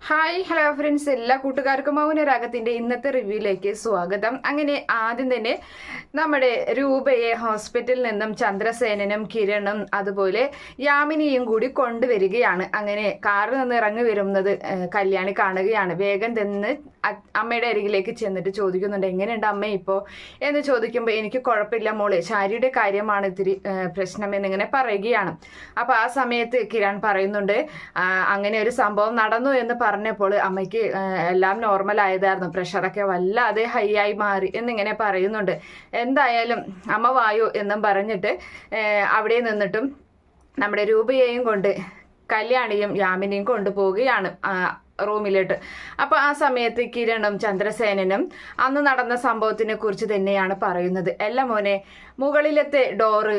Hi hello friends, എല്ലാ കൂട്ടുകാർക്കും മൗനരാഗത്തിന്റെ ഇന്നത്തെ റിവ്യൂയിലേക്ക് സ്വാഗതം. അങ്ങനെ ആദ്യം തന്നെ നമ്മുടെ രൂപയെ ഹോസ്പിറ്റലിൽ നിന്നും ചന്ദ്രസേനനും കിരണും അതുപോലെ യാമിനിയും കൂടി കൊണ്ടുവരികയാണ്. അങ്ങനെ കാറിൽ നിന്ന് ഇറങ്ങി വരുന്നത് കല്യാണി കാണുകയാണ്. വേഗം തന്നെ അമ്മയുടെ അരികിലേക്ക് ചെന്നിട്ട് ചോദിക്കുന്നുണ്ട്, എങ്ങനെയുണ്ട് അമ്മ ഇപ്പോൾ എന്ന് ചോദിക്കുമ്പോൾ, എനിക്ക് കുഴപ്പമില്ല മോളെ, ശാരിയുടെ കാര്യമാണ് ഇത്തിരി പ്രശ്നം എന്നിങ്ങനെ പറയുകയാണ്. അപ്പോൾ ആ സമയത്ത് കിരൺ പറയുന്നുണ്ട്, അങ്ങനെ ഒരു സംഭവം നടന്നു എന്ന് പറഞ്ഞപ്പോൾ അമ്മയ്ക്ക് എല്ലാം നോർമൽ ആയതായിരുന്നു, പ്രഷറൊക്കെ വല്ലാതെ ഹൈ ആയി മാറി എന്നിങ്ങനെ പറയുന്നുണ്ട്. എന്തായാലും അമ്മ വായു എന്നും പറഞ്ഞിട്ട് അവിടെ നിന്നിട്ടും നമ്മുടെ രൂപയെയും കൊണ്ട് കല്യാണിയും യാമിനിയും കൊണ്ടുപോവുകയാണ് റൂമിലോട്ട്. അപ്പോൾ ആ സമയത്ത് കിരണും ചന്ദ്രസേനനും അന്ന് നടന്ന സംഭവത്തിനെ കുറിച്ച് തന്നെയാണ് പറയുന്നത്. അല്ല മോനെ, മുകളിലത്തെ ഡോറ്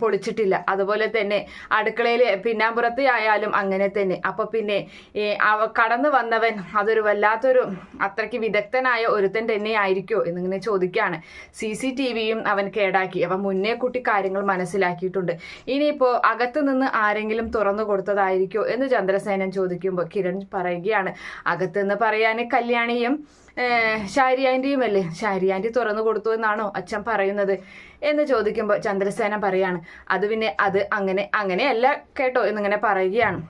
പൊളിച്ചിട്ടില്ല, അതുപോലെ തന്നെ അടുക്കളയിൽ പിന്നാമ്പുറത്തെ ആയാലും അങ്ങനെ തന്നെ. അപ്പോൾ പിന്നെ കടന്നു വന്നവൻ അതൊരു വല്ലാത്തൊരു അത്രയ്ക്ക് വിദഗ്ധനായ ഒരുത്തൻ തന്നെ ആയിരിക്കോ എന്നിങ്ങനെ ചോദിക്കുകയാണ്. CCTVയും അവൻ കേടാക്കി. അവൻ മുന്നേ കൂട്ടി കാര്യങ്ങൾ മനസ്സിലാക്കിയിട്ടുണ്ട്. ഇനിയിപ്പോൾ അകത്ത് നിന്ന് ആരെങ്കിലും തുറന്നു കൊടുത്തതായിരിക്കോ എന്ന് ചന്ദ്രസേനൻ ചോദിക്കുമ്പോൾ കിരൺ പറയുകയാണ്, അകത്തെന്ന് പറയാൻ കല്യാണിയും ശാരി ആൻറ്റിയും അല്ലേ, ശാരി ആൻറ്റി തുറന്നു കൊടുത്തു എന്നാണോ അച്ഛൻ പറയുന്നത് എന്ന് ചോദിക്കുമ്പോൾ ചന്ദ്രസേന പറയാണ്, അത് പിന്നെ അത് അങ്ങനെയല്ല കേട്ടോ എന്നിങ്ങനെ പറയുകയാണ്.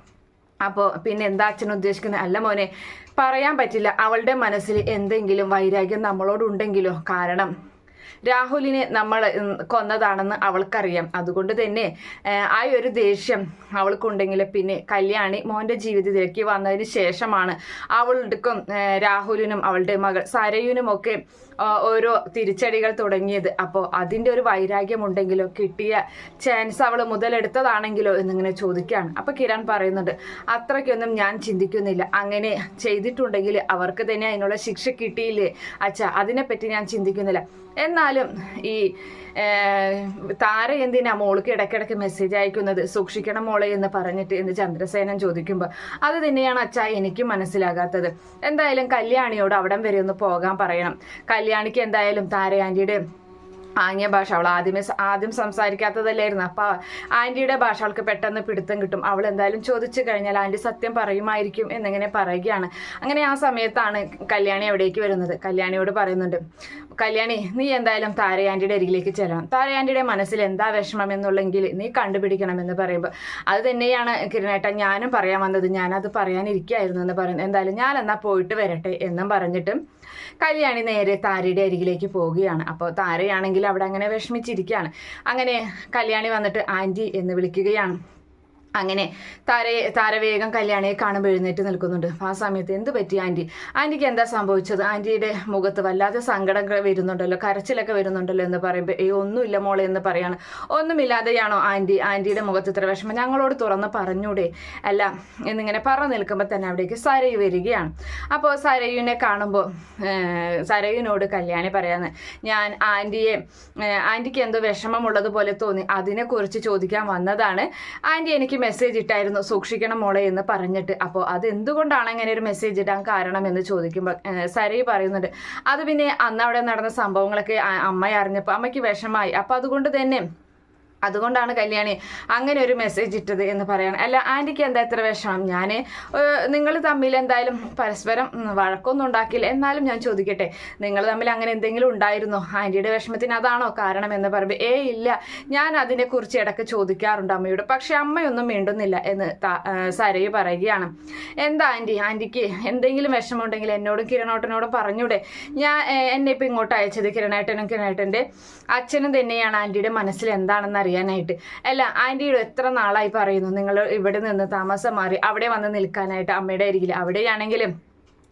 അപ്പോൾ പിന്നെ എന്താ അച്ഛൻ ഉദ്ദേശിക്കുന്നത്? അല്ല മോനെ, പറയാൻ പറ്റില്ല, അവളുടെ മനസ്സിൽ എന്തെങ്കിലും വൈരാഗ്യം നമ്മളോടുണ്ടെങ്കിലോ, കാരണം രാഹുലിനെ നമ്മൾ കൊന്നതാണെന്ന് അവൾക്കറിയാം. അതുകൊണ്ട് തന്നെ ആ ഒരു ദേഷ്യം അവൾക്കുണ്ടെങ്കിൽ പിന്നെ കല്യാണി മോൻ്റെ ജീവിതത്തിലേക്ക് വന്നതിന് ശേഷമാണ് അവൾക്കും രാഹുലിനും അവളുടെ മകൾ സരയുനുമൊക്കെ ഓരോ തിരിച്ചടികൾ തുടങ്ങിയത്. അപ്പോൾ അതിൻ്റെ ഒരു വൈരാഗ്യം ഉണ്ടെങ്കിലോ, കിട്ടിയ ചാൻസ് അവൾ മുതലെടുത്തതാണെങ്കിലോ എന്നിങ്ങനെ ചോദിക്കുകയാണ്. അപ്പോൾ കിരൺ പറയുന്നുണ്ട്, അത്രയ്ക്കൊന്നും ഞാൻ ചിന്തിക്കുന്നില്ല, അങ്ങനെ ചെയ്തിട്ടുണ്ടെങ്കിൽ അവർക്ക് തന്നെ അതിനുള്ള ശിക്ഷ കിട്ടിയില്ലേ അച്ഛ, അതിനെപ്പറ്റി ഞാൻ ചിന്തിക്കുന്നില്ല. എന്നാലും ഈ താര എന്തിനാ മോൾക്ക് ഇടയ്ക്കിടയ്ക്ക് മെസ്സേജ് അയക്കുന്നത്, സൂക്ഷിക്കണം മോളെ എന്ന് പറഞ്ഞിട്ട് എന്ന് ചന്ദ്രസേനൻ ചോദിക്കുമ്പോൾ, അത് തന്നെയാണ് അച്ഛാ എനിക്കും മനസ്സിലാകാത്തത്. എന്തായാലും കല്യാണിയോട് അവിടം വരെ ഒന്ന് പോകാൻ പറയണം. കല്യാണിക്ക് എന്തായാലും താര ആൻറ്റിയുടെ ആംഗ്യ ഭാഷ, അവൾ ആദ്യം സംസാരിക്കാത്തതല്ലായിരുന്നു. അപ്പോൾ ആൻറ്റിയുടെ ഭാഷ അവൾക്ക് പെട്ടെന്ന് പിടുത്തം കിട്ടും. അവൾ എന്തായാലും ചോദിച്ചു കഴിഞ്ഞാൽ ആൻറ്റി സത്യം പറയുമായിരിക്കും എന്നിങ്ങനെ പറയുകയാണ്. അങ്ങനെ ആ സമയത്താണ് കല്യാണി എവിടേക്ക് വരുന്നത്. കല്യാണിയോട് പറയുന്നുണ്ട്, കല്യാണി നീ എന്തായാലും താര ആൻറ്റിയുടെ അരികിലേക്ക് ചെല്ലണം, താര ആൻറ്റിയുടെ മനസ്സിൽ എന്താ വിഷമം എന്നുള്ളെങ്കിൽ നീ കണ്ടുപിടിക്കണം എന്ന് പറയുമ്പോൾ, അത് തന്നെയാണ് കിരണേട്ടൻ ഞാനും പറയാൻ വന്നത്, ഞാനത് പറയാനിരിക്കുകയായിരുന്നു എന്ന് പറയുന്നു. എന്തായാലും ഞാൻ എന്നാൽ പോയിട്ട് വരട്ടെ എന്നും പറഞ്ഞിട്ട് കല്യാണി നേരെ താരയുടെ അരികിലേക്ക് പോവുകയാണ്. അപ്പോൾ താരയാണെങ്കിൽ അവിടെ അങ്ങനെ വിഷമിച്ചിരിക്കുകയാണ്. അങ്ങനെ കല്യാണി വന്നിട്ട് ആൻറ്റി എന്ന് വിളിക്കുകയാണ്. അങ്ങനെ താര വേഗം കല്യാണിയെ കാണുമ്പോൾ എഴുന്നേറ്റ് നിൽക്കുന്നുണ്ട്. ആ സമയത്ത് എന്ത് പറ്റി ആൻറ്റിക്ക് എന്താ സംഭവിച്ചത്? ആൻറ്റിയുടെ മുഖത്ത് വല്ലാതെ സങ്കടം വരുന്നുണ്ടല്ലോ, കരച്ചിലൊക്കെ വരുന്നുണ്ടല്ലോ എന്ന് പറയുമ്പോൾ, ഒന്നുമില്ല മോളെ എന്ന് പറയാണ്. ഒന്നുമില്ലാതെയാണോ ആൻറ്റിയുടെ മുഖത്ത് ഇത്ര വിഷമം? ഞങ്ങളോട് തുറന്ന് പറഞ്ഞൂടെ അല്ല എന്നിങ്ങനെ പറഞ്ഞു നിൽക്കുമ്പോൾ തന്നെ അവിടേക്ക് സരയു വരികയാണ്. അപ്പോൾ സരയുവിനെ കാണുമ്പോൾ സരയുവിനോട് കല്യാണി പറയാന്ന്, ഞാൻ ആൻറ്റിക്ക് എന്തോ വിഷമമുള്ളതുപോലെ തോന്നി, അതിനെക്കുറിച്ച് ചോദിക്കാൻ വന്നതാണ്. ആൻറ്റി എനിക്ക് മെസ്സേജ് ഇട്ടായിരുന്നു, സൂക്ഷിക്കണം മോളെ എന്ന് പറഞ്ഞിട്ട്. അപ്പോൾ അത് എന്തുകൊണ്ടാണ് അങ്ങനെ ഒരു മെസ്സേജ് ഇടാൻ കാരണം എന്ന് ചോദിക്കുമ്പോൾ സരയു പറയുന്നുണ്ട്, അത് പിന്നെ അന്ന് അവിടെ നടന്ന സംഭവങ്ങളൊക്കെ അമ്മ അറിഞ്ഞപ്പോൾ അമ്മയ്ക്ക് വിഷമായി, അപ്പോൾ അതുകൊണ്ടാണ് കല്യാണി അങ്ങനെ ഒരു മെസ്സേജ് ഇട്ടത് എന്ന് പറയണം. അല്ല ആൻറ്റിക്ക് എന്താ ഇത്ര വിഷമം? നിങ്ങൾ തമ്മിൽ എന്തായാലും പരസ്പരം വഴക്കൊന്നും ഉണ്ടാക്കില്ല, എന്നാലും ഞാൻ ചോദിക്കട്ടെ, നിങ്ങൾ തമ്മിൽ അങ്ങനെ എന്തെങ്കിലും ഉണ്ടായിരുന്നോ? ആൻറ്റിയുടെ വിഷമത്തിന് അതാണോ കാരണം എന്ന് പറയുമ്പോൾ, ഇല്ല, ഞാൻ അതിനെക്കുറിച്ച് ഇടയ്ക്ക് ചോദിക്കാറുണ്ട് അമ്മയോട്, പക്ഷെ അമ്മയൊന്നും മിണ്ടുന്നില്ല എന്ന് സരയു പറയുകയാണ്. എന്താ ആൻറ്റിക്ക് എന്തെങ്കിലും വിഷമമുണ്ടെങ്കിൽ എന്നോടും കിരണേട്ടനോടും പറഞ്ഞൂടെ? എന്നെ ഇപ്പം ഇങ്ങോട്ട് അയച്ചത് കിരണേട്ടൻ്റെ അച്ഛനും തന്നെയാണ് ആൻറ്റിയുടെ മനസ്സിൽ എന്താണെന്ന് അറിയാനായിട്ട്. അല്ല ആൻറ്റിയുടെ എത്ര നാളായി പറയുന്നു നിങ്ങൾ ഇവിടെ നിന്ന് താമസം മാറി അവിടെ വന്ന് നിൽക്കാനായിട്ട് അമ്മയുടെ അരികിൽ? അവിടെയാണെങ്കിലും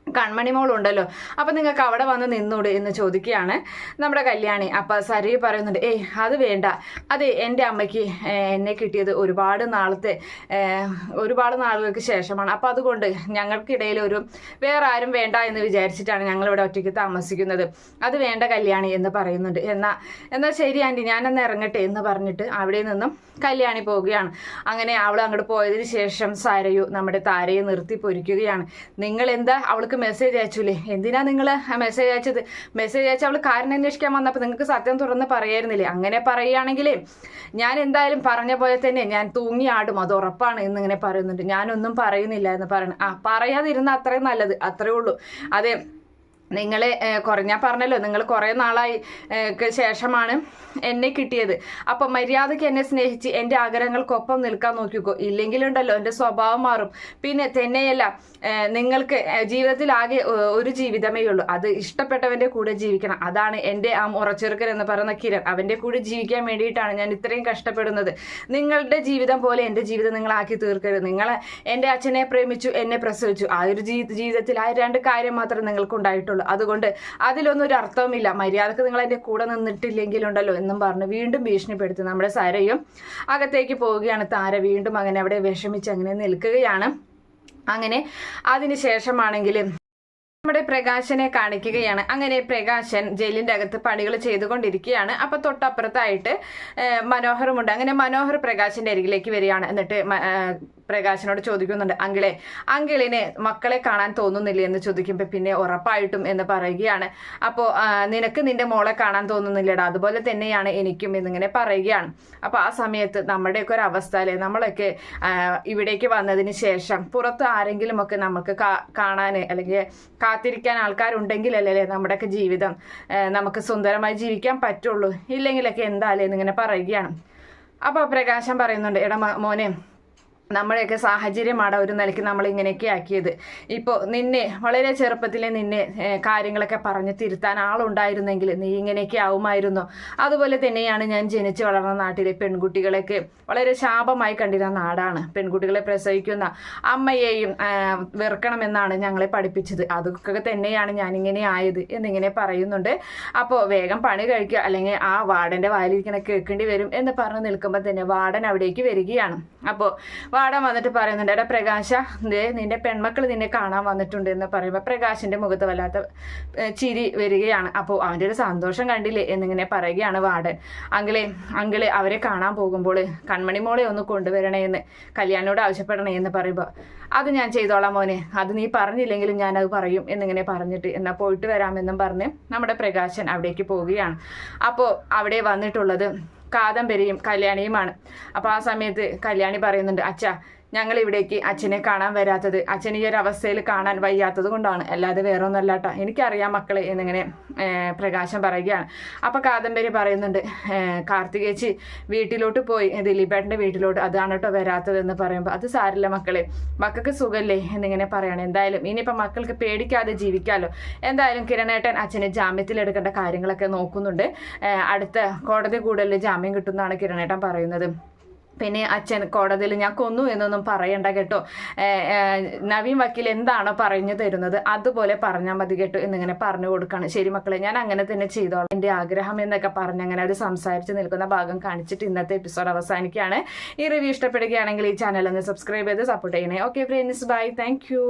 കൺമണി മോളുണ്ടല്ലോ, അപ്പം നിങ്ങൾക്ക് അവിടെ വന്ന് നിന്നൂടെ എന്ന് ചോദിക്കുകയാണ് നമ്മുടെ കല്യാണി. അപ്പം സരയു പറയുന്നുണ്ട്, അത് വേണ്ട, അതെ എൻ്റെ അമ്മയ്ക്ക് എന്നെ കിട്ടിയത് ഒരുപാട് നാളുകൾക്ക് ശേഷമാണ്, അപ്പം അതുകൊണ്ട് ഞങ്ങൾക്കിടയിൽ വേറെ ആരും വേണ്ട എന്ന് വിചാരിച്ചിട്ടാണ് ഞങ്ങളിവിടെ ഒറ്റയ്ക്ക് താമസിക്കുന്നത്, അത് വേണ്ട കല്യാണി എന്ന് പറയുന്നുണ്ട്. എന്നാൽ ശരി ആൻറ്റി, ഞാനൊന്ന് ഇറങ്ങട്ടെ എന്ന് പറഞ്ഞിട്ട് അവിടെ നിന്നും കല്യാണി പോവുകയാണ്. അങ്ങനെ അവൾ അങ്ങോട്ട് പോയതിന് ശേഷം സരയു നമ്മുടെ താരയെ നിർത്തി പൊരിക്കുകയാണ്. നിങ്ങൾ എന്താ അവൾക്ക് അവൾക്ക് മെസ്സേജ് അയച്ചില്ലേ? എന്തിനാ നിങ്ങൾ മെസ്സേജ് അയച്ചത്? മെസ്സേജ് അയച്ച അവൾ കാരണം അന്വേഷിക്കാൻ വന്നപ്പോൾ നിങ്ങൾക്ക് സത്യം തുറന്ന് പറയായിരുന്നില്ലേ? അങ്ങനെ പറയുകയാണെങ്കിൽ ഞാൻ എന്തായാലും പറഞ്ഞ പോലെ തന്നെ ഞാൻ തൂങ്ങി ആടും, അത് ഉറപ്പാണ് എന്നിങ്ങനെ പറയുന്നുണ്ട്. ഞാനൊന്നും പറയുന്നില്ല എന്ന് പറയണം. പറയാതിരുന്ന അത്രയും നല്ലത്, അത്രേ ഉള്ളൂ. അതെ, നിങ്ങളെ ഞാൻ പറഞ്ഞല്ലോ, നിങ്ങൾ കുറേ നാളായി ശേഷമാണ് എന്നെ കിട്ടിയത്. അപ്പം മര്യാദയ്ക്ക് എന്നെ സ്നേഹിച്ച് എൻ്റെ ആഗ്രഹങ്ങൾക്കൊപ്പം നിൽക്കാൻ നോക്കിക്കോ, ഇല്ലെങ്കിലുണ്ടല്ലോ എൻ്റെ സ്വഭാവം മാറും. പിന്നെ തന്നെയല്ല, നിങ്ങൾക്ക് ജീവിതത്തിൽ ആകെ ഒരു ജീവിതമേ ഉള്ളൂ, അത് ഇഷ്ടപ്പെട്ടവൻ്റെ കൂടെ ജീവിക്കണം. അതാണ് എൻ്റെ ആ ഉറച്ചെറുക്കൻ എന്ന് പറയുന്ന കിരൺ. അവൻ്റെ കൂടെ ജീവിക്കാൻ വേണ്ടിയിട്ടാണ് ഞാൻ ഇത്രയും കഷ്ടപ്പെടുന്നത്. നിങ്ങളുടെ ജീവിതം പോലെ എൻ്റെ ജീവിതം നിങ്ങളാക്കി തീർക്കരുത്. നിങ്ങൾ എൻ്റെ അച്ഛനെ പ്രേമിച്ചു, എന്നെ പ്രസവിച്ചു, ആ ഒരു ജീവിതത്തിൽ ആ രണ്ട് കാര്യം മാത്രമേ നിങ്ങൾക്കുണ്ടായിട്ടുള്ളൂ. അതുകൊണ്ട് അതിലൊന്നും ഒരു അർത്ഥവുമില്ല. മര്യാദക്ക് നിങ്ങൾ എൻ്റെ കൂടെ നിന്നിട്ടില്ലെങ്കിലുണ്ടല്ലോ എന്നും പറഞ്ഞ് വീണ്ടും ഭീഷണിപ്പെടുത്തി നമ്മുടെ സാരയും അകത്തേക്ക് പോവുകയാണ്. താര വീണ്ടും അങ്ങനെ അവിടെ വിഷമിച്ച് അങ്ങനെ നിൽക്കുകയാണ്. അങ്ങനെ അതിന് ശേഷമാണെങ്കിലും നമ്മുടെ പ്രകാശനെ കാണിക്കുകയാണ്. അങ്ങനെ പ്രകാശൻ ജയിലിൻ്റെ അകത്ത് പണികൾ ചെയ്തുകൊണ്ടിരിക്കുകയാണ്. അപ്പൊ തൊട്ടപ്പുറത്തായിട്ട് മനോഹറുമുണ്ട്. അങ്ങനെ മനോഹർ പ്രകാശിന്റെ അരികിലേക്ക് വരികയാണ്. എന്നിട്ട് പ്രകാശനോട് ചോദിക്കുന്നുണ്ട്, അങ്കിളിന് മക്കളെ കാണാൻ തോന്നുന്നില്ല എന്ന് ചോദിക്കുമ്പോൾ പിന്നെ ഉറപ്പായിട്ടും എന്ന് പറയുകയാണ്. അപ്പോൾ നിനക്ക് നിന്റെ മോളെ കാണാൻ തോന്നുന്നില്ലടാ, അതുപോലെ തന്നെയാണ് എനിക്കും എന്നിങ്ങനെ പറയുകയാണ്. അപ്പോൾ ആ സമയത്ത് നമ്മുടെയൊക്കെ ഒരു അവസ്ഥ അല്ലേ, നമ്മളൊക്കെ ഇവിടേക്ക് വന്നതിന് ശേഷം പുറത്ത് ആരെങ്കിലും ഒക്കെ നമുക്ക് കാണാൻ അല്ലെങ്കിൽ കാത്തിരിക്കാൻ ആൾക്കാരുണ്ടെങ്കിലല്ലേ നമ്മുടെയൊക്കെ ജീവിതം നമുക്ക് സുന്ദരമായി ജീവിക്കാൻ പറ്റുള്ളൂ, ഇല്ലെങ്കിലൊക്കെ എന്തായാലും എന്നിങ്ങനെ പറയുകയാണ്. അപ്പോൾ പ്രകാശം പറയുന്നുണ്ട്, എടാ മോനെ, നമ്മുടെയൊക്കെ സാഹചര്യമാണ് ഒരു നിലയ്ക്ക് നമ്മൾ ഇങ്ങനെയൊക്കെ ആക്കിയത്. ഇപ്പോൾ നിന്നെ വളരെ ചെറുപ്പത്തിലെ നിന്നെ കാര്യങ്ങളൊക്കെ പറഞ്ഞ് തിരുത്താൻ ആളുണ്ടായിരുന്നെങ്കിൽ നീ ഇങ്ങനെയൊക്കെ ആവുമായിരുന്നു. അതുപോലെ തന്നെയാണ് ഞാൻ ജനിച്ചു വളർന്ന നാട്ടിലെ പെൺകുട്ടികളെയൊക്കെ വളരെ ശാപമായി കണ്ടിരുന്ന നാടാണ്. പെൺകുട്ടികളെ പ്രസവിക്കുന്ന അമ്മയെയും വെറുക്കണമെന്നാണ് ഞങ്ങളെ പഠിപ്പിച്ചത്. അതൊക്കെ തന്നെയാണ് ഞാനിങ്ങനെ ആയത് എന്നിങ്ങനെ പറയുന്നുണ്ട്. അപ്പോൾ വേഗം പണി കഴിക്കുക, അല്ലെങ്കിൽ ആ വാർഡൻ്റെ വായിലിരിക്കണ കേൾക്കേണ്ടി വരും എന്ന് പറഞ്ഞു നിൽക്കുമ്പോൾ തന്നെ വാർഡൻ അവിടേക്ക് വരികയാണ്. അപ്പോൾ വാടൻ വന്നിട്ട് പറയുന്നുണ്ട്, എടാ പ്രകാശ, നിന്റെ പെൺമക്കൾ നിന്നെ കാണാൻ വന്നിട്ടുണ്ട് എന്ന് പറയുമ്പോൾ പ്രകാശിന്റെ മുഖത്ത് വല്ലാത്ത ചിരി വരികയാണ്. അപ്പോൾ അവൻ്റെ ഒരു സന്തോഷം കണ്ടില്ലേ എന്നിങ്ങനെ പറയുകയാണ് വാർഡൻ. അങ്കിളെ അവരെ കാണാൻ പോകുമ്പോൾ കൺമണി മോളെ ഒന്ന് കൊണ്ടുവരണേ എന്ന് കല്യാണിനോട് ആവശ്യപ്പെടണേ എന്ന് പറയുമ്പോൾ അത് ഞാൻ ചെയ്തോളാം മോനെ, അത് നീ പറഞ്ഞില്ലെങ്കിലും ഞാനത് പറയും എന്നിങ്ങനെ പറഞ്ഞിട്ട് എന്നാൽ പോയിട്ട് വരാമെന്നും പറഞ്ഞ് നമ്മുടെ പ്രകാശൻ അവിടേക്ക് പോവുകയാണ്. അപ്പോൾ അവിടെ വന്നിട്ടുള്ളത് കാദംബരിയും കല്യാണിയുമാണ്. അപ്പോൾ ആ സമയത്ത് കല്യാണി പറയുന്നുണ്ട്, അച്ഛാ, ഞങ്ങൾ ഇവിടേക്ക് അച്ഛനെ കാണാൻ വരാത്തത് അച്ഛൻ ഈ ഒരു അവസ്ഥയിൽ കാണാൻ വയ്യാത്തത് കൊണ്ടാണ്, അല്ലാതെ വേറെ ഒന്നല്ല കേട്ടോ, എനിക്കറിയാം മക്കളെ എന്നിങ്ങനെ പ്രകാശം പറയുകയാണ്. അപ്പോൾ കാദംബരി പറയുന്നുണ്ട്, കാർത്തികേച്ചി വീട്ടിലോട്ട് പോയി, ദിലീപേട്ടൻ്റെ വീട്ടിലോട്ട്, അതാണ് കേട്ടോ വരാത്തതെന്ന് പറയുമ്പോൾ അത് സാരില്ല മക്കളെ, മക്കൾക്ക് സുഖല്ലേ എന്നിങ്ങനെ പറയാണ്. എന്തായാലും ഇനിയിപ്പോൾ മക്കൾക്ക് പേടിക്കാതെ ജീവിക്കാമല്ലോ. എന്തായാലും കിരണേട്ടൻ അച്ഛനെ ജാമ്യത്തിലെടുക്കേണ്ട കാര്യങ്ങളൊക്കെ നോക്കുന്നുണ്ട്. അടുത്ത കോടതി കൂടുതൽ ജാമ്യം കിട്ടുമെന്നാണ് കിരണേട്ടൻ പറയുന്നത്. പിന്നെ അച്ഛൻ കോടതിയിൽ ഞാൻ കൊന്നു എന്നൊന്നും പറയണ്ട കേട്ടോ, നവീൻ വക്കീൽ എന്താണോ പറഞ്ഞു തരുന്നത് അതുപോലെ പറഞ്ഞാൽ മതി കേട്ടോ എന്നിങ്ങനെ പറഞ്ഞു കൊടുക്കുകയാണ്. ശരി മക്കളെ, ഞാൻ അങ്ങനെ തന്നെ ചെയ്തോളാം, എൻ്റെ ആഗ്രഹം എന്നൊക്കെ പറഞ്ഞ് അങ്ങനെ അവർ സംസാരിച്ച് നിൽക്കുന്ന ഭാഗം കാണിച്ചിട്ട് ഇന്നത്തെ എപ്പിസോഡ് അവസാനിക്കുകയാണ്. ഈ റിവ്യൂ ഇഷ്ടപ്പെടുകയാണെങ്കിൽ ഈ ചാനൽ ഒന്ന് സബ്സ്ക്രൈബ് ചെയ്ത് സപ്പോർട്ട് ചെയ്യണേ. Okay friends, bye, thank U.